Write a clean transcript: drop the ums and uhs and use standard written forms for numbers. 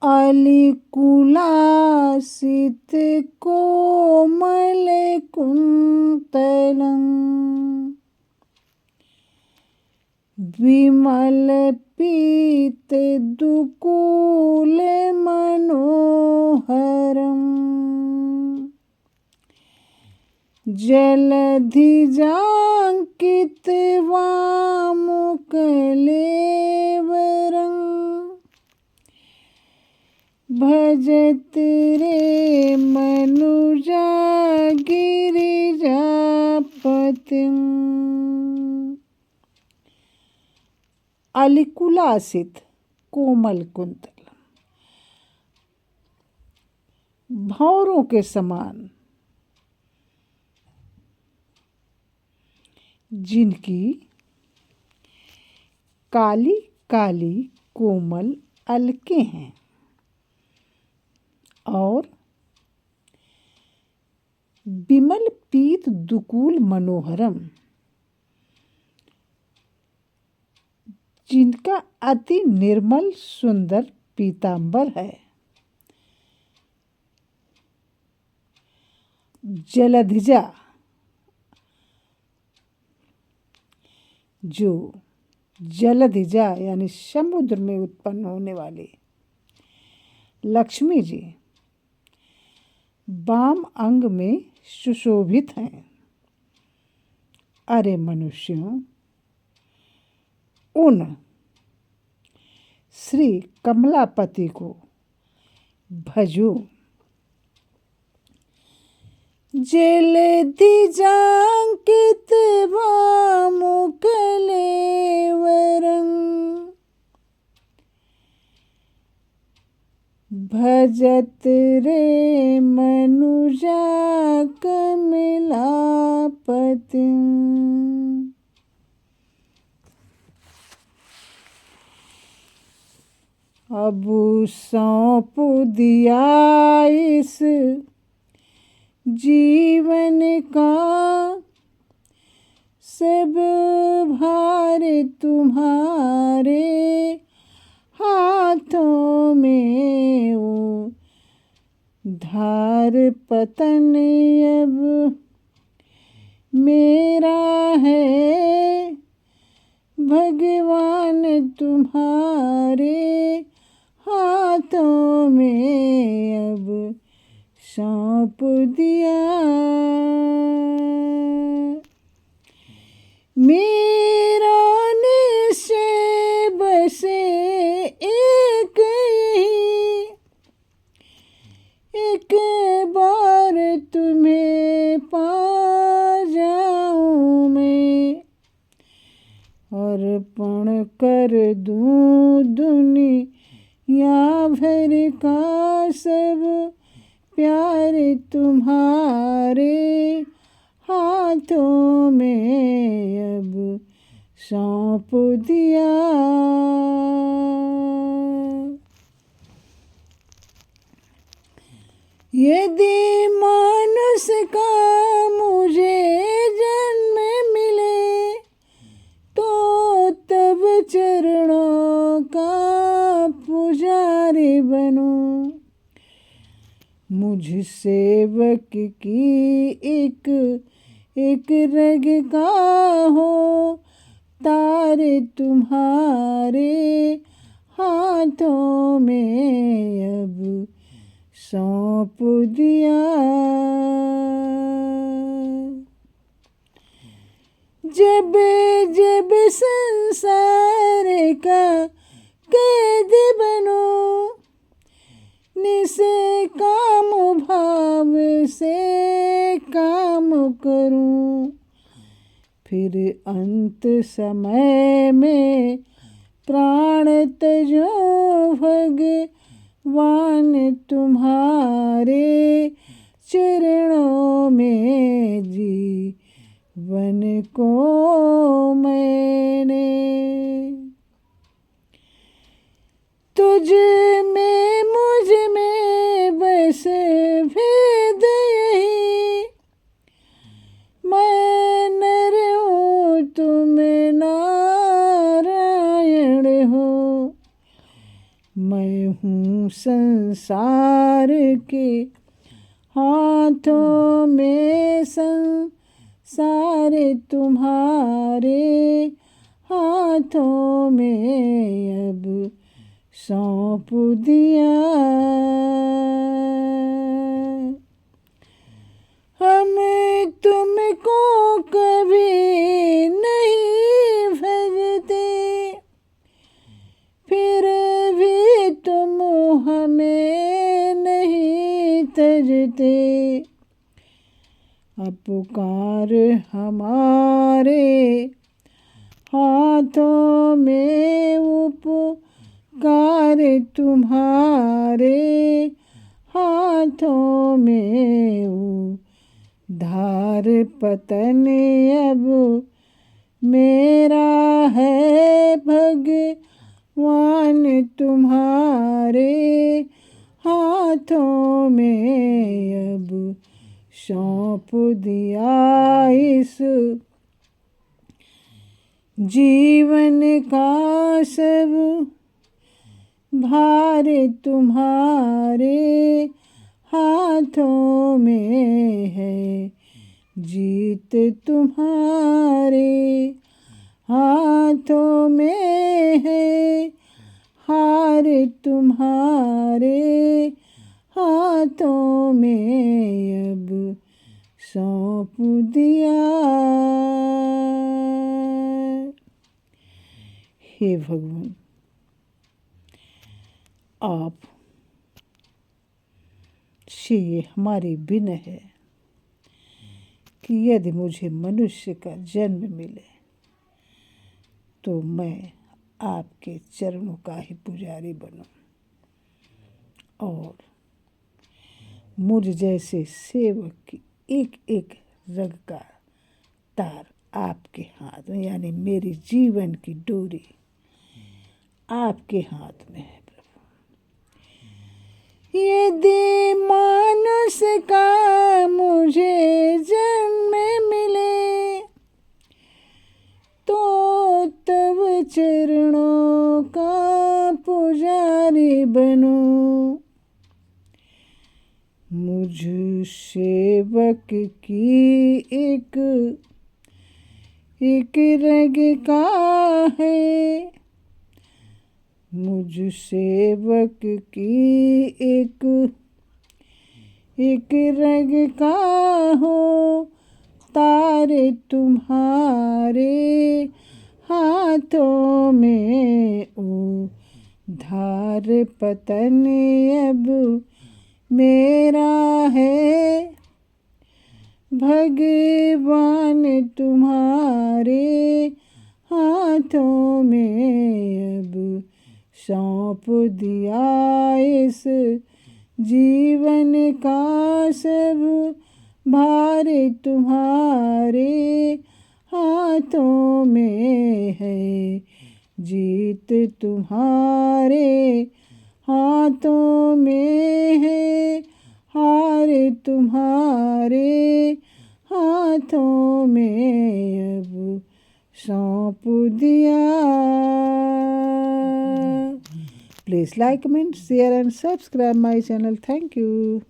अलिकुलासित कोमल कुन्तलं विमल पीत दुकूल मनोहरम् जलधिजाङ्कित वामुकलेवरं भजत रे मनुजा गिरिजापतिम्। अलिकुलासित कोमल कुंतल, भंवरों के समान जिनकी काली काली कोमल अलकें हैं और विमल पीत दुकूल मनोहरम, जिनका अति निर्मल सुंदर पीतांबर है। जलधिजा, जो जलधिजा यानी समुद्र में उत्पन्न होने वाली लक्ष्मी जी वाम अंग में सुशोभित हैं। अरे मनुष्यों, उन श्री कमलापति को भजो। जलधिजाङ्कित वामुकलेवरं भजत रे मनुजा कमलापतिम्। अब सौंप दिया इस जीवन का सब भार तुम्हारे हाथों में, ओ धार पतन अब मेरा है, भगवान तुम्हारे हाथों में अब सौंप दिया। मेरा निश्चय बसे एक ही, एक बार तुम्हें पा जाऊं मैं, अर्पण कर दूं दुनिया भर का सब प्यार तुम्हारे हाथों में अब सौंप दिया। यदि मानुष का मुझे जन्म मिले तो तब चरणों का पुजारी बनूं, मुझ सेवक की एक एक रग का हो तारे तुम्हारे हाथों में अब सौंप दिया। जब जब संसार का कैद बनो, निसे काम भाव से काम करूं, फिर अंत समय में प्राण तजो भगवान तुम्हारे चरणों में जीवन को मैंने। तुझ में मुझ में बस भेद यही, मैं नर हूँ तुम नारायण हो, मैं हूँ संसार के हाथों में, संसार तुम्हारे हाथों में अब सौंप दिया। हम तुमको कभी नहीं भजते, फिर भी तुम हमें नहीं तजते। अब पुकार हमारे हाथों में, उपकार तुम्हारे हाथों में, उद्धार पतन अब मेरा है। भगवान तुम्हारे हाथों में अब सौंप दिया इस जीवन का सब भार तुम्हारे हाथों में है। जीत तुम्हारे हाथों में है, हार तुम्हारे हाथों में अब सौंप दिया। हे भगवान, आप से हमारी विनय है कि यदि मुझे मनुष्य का जन्म मिले तो मैं आपके चरणों का ही पुजारी बनूं और मुझ जैसे सेवक की एक एक रग का तार आपके हाथ में, यानी मेरी जीवन की डोरी आपके हाथ में है प्रभु। यदि मानुष का मुझे जन्म मिले तो तब चरणों का पुजारी बनूं। मुझ सेवक की एक रग का है, मुझ सेवक की एक रग का हो, तारे तुम्हारे हाथों में, उद्धार पतन अब मेरा है। भगवान तुम्हारे हाथों में अब सौंप दिया इस जीवन का सब भार तुम्हारे हाथों में है। जीत तुम्हारे हाथों में है, हार तुम्हारे हाथों में अब सौंप दिया। Please like, comment, share and subscribe my channel. Thank you.